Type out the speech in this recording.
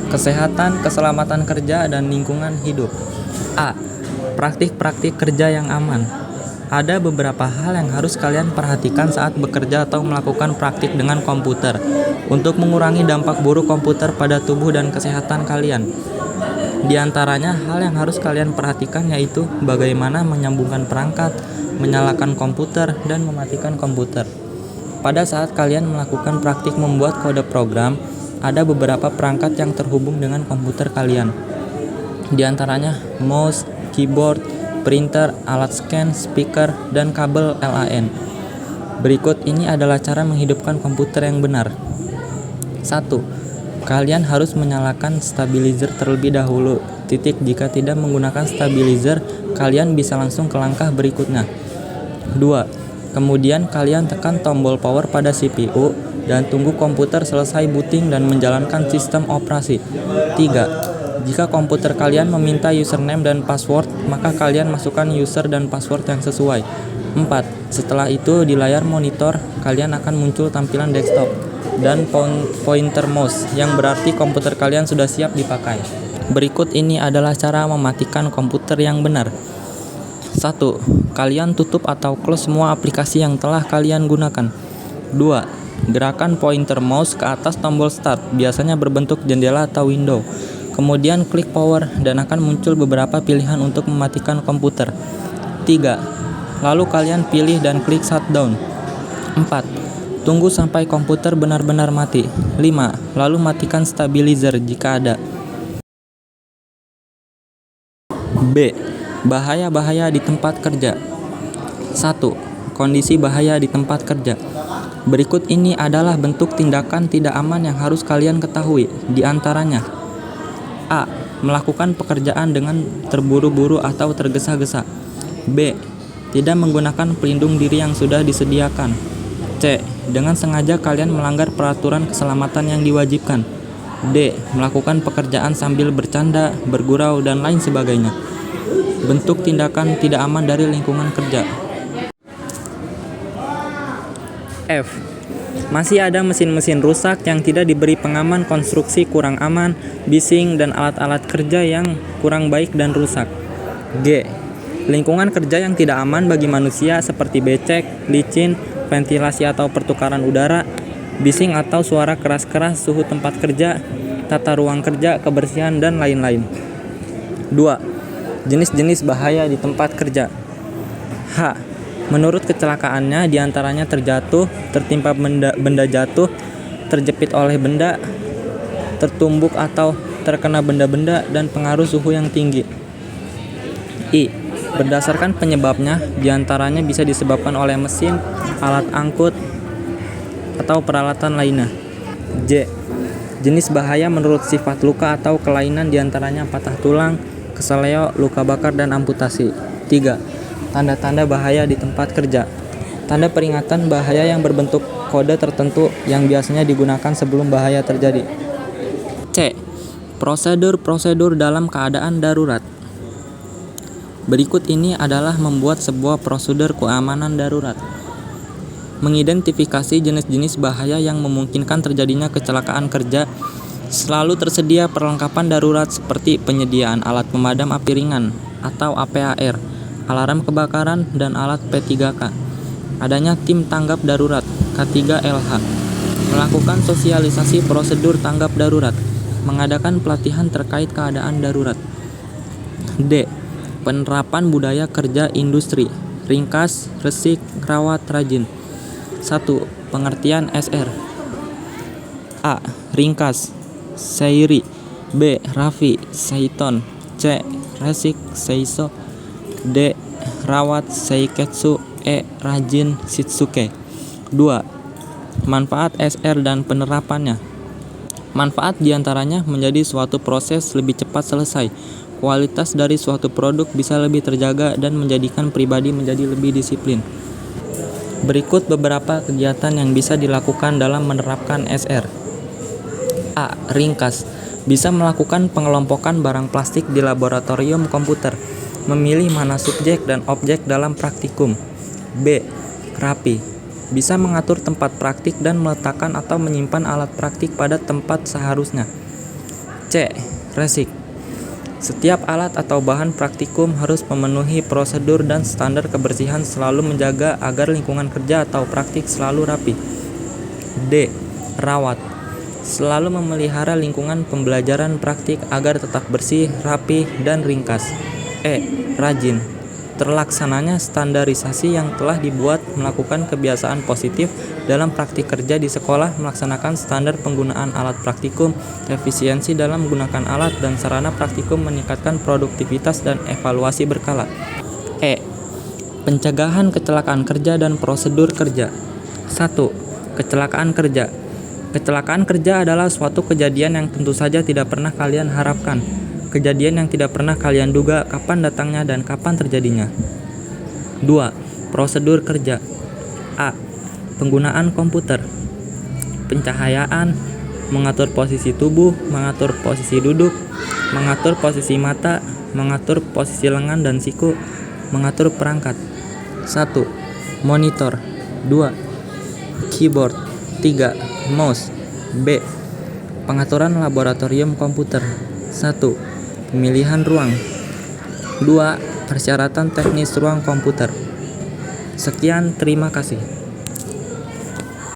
Kesehatan, keselamatan kerja, dan lingkungan hidup. A. Praktik-praktik kerja yang aman. Ada beberapa hal yang harus kalian perhatikan saat bekerja atau melakukan praktik dengan komputer untuk mengurangi dampak buruk komputer pada tubuh dan kesehatan kalian. Di antaranya, hal yang harus kalian perhatikan yaitu bagaimana menyambungkan perangkat, menyalakan komputer, dan mematikan komputer. Pada saat kalian melakukan praktik membuat kode program, ada beberapa perangkat yang terhubung dengan komputer kalian. Di antaranya mouse, keyboard, printer, alat scan, speaker, dan kabel LAN. Berikut ini adalah cara menghidupkan komputer yang benar. 1. Kalian harus menyalakan stabilizer terlebih dahulu. Jika tidak menggunakan stabilizer, kalian bisa langsung ke langkah berikutnya. 2. Kemudian kalian tekan tombol power pada CPU dan tunggu komputer selesai booting dan menjalankan sistem operasi. 3. Jika komputer kalian meminta username dan password, maka kalian masukkan user dan password yang sesuai. 4. Setelah itu di layar monitor, kalian akan muncul tampilan desktop dan pointer mouse, yang berarti komputer kalian sudah siap dipakai. Berikut ini adalah cara mematikan komputer yang benar. 1. Kalian tutup atau close semua aplikasi yang telah kalian gunakan. 2. Gerakan pointer mouse ke atas tombol start, biasanya berbentuk jendela atau window. Kemudian klik power dan akan muncul beberapa pilihan untuk mematikan komputer. 3. Lalu kalian pilih dan klik shutdown. 4. Tunggu sampai komputer benar-benar mati. 5. Lalu matikan stabilizer jika ada. B. Bahaya-bahaya di tempat kerja. 1. Kondisi bahaya di tempat kerja. Berikut ini adalah bentuk tindakan tidak aman yang harus kalian ketahui. Di antaranya: A. Melakukan pekerjaan dengan terburu-buru atau tergesa-gesa. B. Tidak menggunakan pelindung diri yang sudah disediakan. C. Dengan sengaja kalian melanggar peraturan keselamatan yang diwajibkan. D. Melakukan pekerjaan sambil bercanda, bergurau, dan lain sebagainya. Bentuk tindakan tidak aman dari lingkungan kerja. F. Masih ada mesin-mesin rusak yang tidak diberi pengaman konstruksi kurang aman, bising, dan alat-alat kerja yang kurang baik dan rusak. G. Lingkungan kerja yang tidak aman bagi manusia seperti becek, licin, ventilasi atau pertukaran udara, bising atau suara keras-keras, suhu tempat kerja, tata ruang kerja, kebersihan, dan lain-lain. 2. Jenis-jenis bahaya di tempat kerja. H. Menurut kecelakaannya, diantaranya terjatuh, tertimpa benda jatuh, terjepit oleh benda, tertumbuk atau terkena benda-benda, dan pengaruh suhu yang tinggi. I. Berdasarkan penyebabnya, diantaranya bisa disebabkan oleh mesin, alat angkut, atau peralatan lainnya. J. Jenis bahaya menurut sifat luka atau kelainan, diantaranya patah tulang, keseleo, luka bakar, dan amputasi. 3. Tanda-tanda bahaya di tempat kerja. Tanda peringatan bahaya yang berbentuk kode tertentu yang biasanya digunakan sebelum bahaya terjadi. C. Prosedur-prosedur dalam keadaan darurat. Berikut ini adalah membuat sebuah prosedur keamanan darurat. Mengidentifikasi jenis-jenis bahaya yang memungkinkan terjadinya kecelakaan kerja. Selalu tersedia perlengkapan darurat seperti penyediaan alat pemadam api ringan atau APAR, alarm kebakaran, dan alat P3K. Adanya tim tanggap darurat K3LH. Melakukan sosialisasi prosedur tanggap darurat. Mengadakan pelatihan terkait keadaan darurat. D. Penerapan budaya kerja industri. Ringkas, resik, rawat, rajin. 1. Pengertian SR. A. Ringkas, Seiri. B. Raffi, Seiton. C. Resik, Seiso. D. Rawat, Seiketsu. E. Rajin, Shitsuke. 2. Manfaat SR dan penerapannya. Manfaat diantaranya menjadi suatu proses lebih cepat selesai. Kualitas dari suatu produk bisa lebih terjaga dan menjadikan pribadi menjadi lebih disiplin. Berikut beberapa kegiatan yang bisa dilakukan dalam menerapkan SR. A. Ringkas. Bisa melakukan pengelompokan barang plastik di laboratorium komputer. Memilih mana subjek dan objek dalam praktikum. B. Rapi. Bisa mengatur tempat praktik dan meletakkan atau menyimpan alat praktik pada tempat seharusnya. C. C. Resik. Setiap alat atau bahan praktikum harus memenuhi prosedur dan standar kebersihan, selalu menjaga agar lingkungan kerja atau praktik selalu rapi. D. Rawat. Selalu memelihara lingkungan pembelajaran praktik agar tetap bersih, rapi, dan ringkas. E. Rajin. Terlaksananya standarisasi yang telah dibuat, melakukan kebiasaan positif dalam praktik kerja di sekolah, melaksanakan standar penggunaan alat praktikum, efisiensi dalam menggunakan alat dan sarana praktikum, meningkatkan produktivitas dan evaluasi berkala. E. Pencegahan kecelakaan kerja dan prosedur kerja. 1. Kecelakaan kerja. Kecelakaan kerja adalah suatu kejadian yang tentu saja tidak pernah kalian harapkan. Kejadian yang tidak pernah kalian duga kapan datangnya dan kapan terjadinya. 2. Prosedur kerja. A. Penggunaan komputer, pencahayaan, mengatur posisi tubuh, mengatur posisi duduk, mengatur posisi mata, mengatur posisi lengan dan siku, mengatur perangkat. 1. Monitor. 2. Keyboard. 3. Mouse. B. Pengaturan laboratorium komputer. 1. Pemilihan ruang. 2. Persyaratan teknis ruang komputer. Sekian, terima kasih.